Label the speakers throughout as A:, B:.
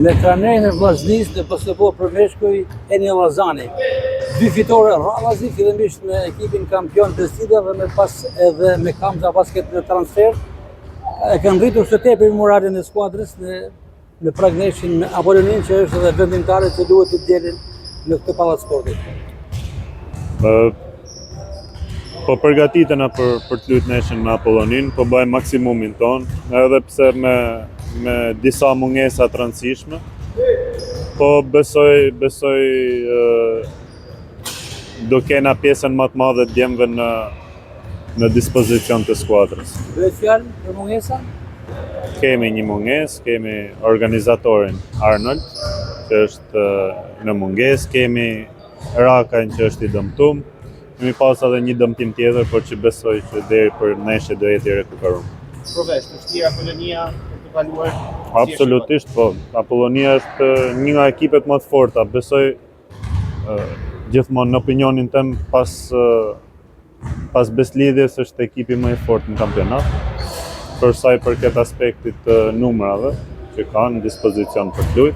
A: Me trajnerin e Vllaznisë në Kosovo për Meshkuj Eni Llazani. 2 fitore radhazi, fillimisht me ekipin kampion Presida dhe me Kamza Basket në transfer. E kanë rritur së tepër moralin e skuadrës në pragneshin me Apollonin, që është edhe vendimtare që duhet të djelin në këtë pallat sporti.
B: Po përgatitena për të luajtur nesër me Apollonin, po bëjmë maksimumin ton, edhe pse me disa mungesa të rëndësishme, po besoj do kena pjesën më të madhe të djemve në dispozicion të skuadrës.
A: Bëhet fjalë për mungesa?
B: Kemi një mungesë, kemi organizatorin Arnold, që është në mungesë, kemi Rakajn që është i dëmtum, kemi pas edhe një dëmtim tjetër, por që besoj që deri për nesër do jetë i rekuperuar.
C: Provesh, është Apollonia të kaluar?
B: Absolutisht po. Apollonia është një nga ekipet më të forta. Besoj gjithmonë në opinionin tim pas Beslidhjes është ekipi më i fortë në kampionat. Për sa i përket aspektit të numrave që kanë në dispozicion për të luajtur.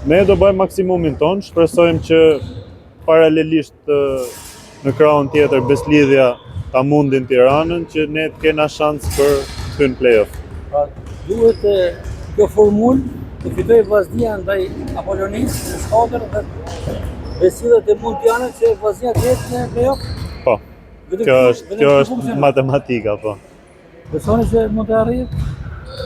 B: Ne do bëjmë maksimumin ton, shpresojmë që paralelisht në krahun tjetër Beslidhja ta mundin Tiranën, që ne të kena shans për të hyrë në play-off.
A: Pra, duhet kjo formulë të fitojë Vllaznia ndaj Apollonisë në shkatër dhe Besilët e Mundianët që Vllaznia të jetë në play-off?
B: Po. Kjo është matematika, po.
A: Besoni që mund të arrijë?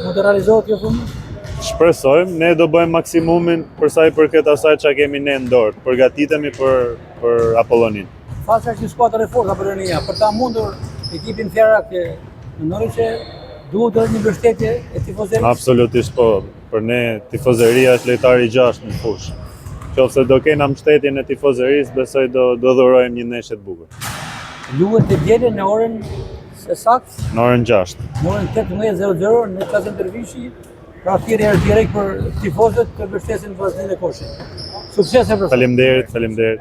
A: Mund të realizohet kjo formulë?
B: Shpresojmë, ne do bëjmë maksimumin për sa i përket asaj çka kemi ne në dorë. Përgatitemi për Apollonin.
A: Faqja që skuadra e fortë Apollonia, për ta mundur ekipin Fjarak, mendoni që duhet edhe një mbështetje e tifozërisë?
B: Absolutisht po. Për ne tifozëria është lojtari i 6 në fushë. Nëse do kena mbështetjen e tifozërisë, besoj do dhurojmë një ndeshje të bukur.
A: Luhet të dielën në orën së saktë?
B: Në orën 6.
A: Në orën 18:00 në Kazan Dervishi. Pra thirrje është direkt për tifozët të mbështesin Vllazninë e Koshit. Suksese për.
B: Faleminderit.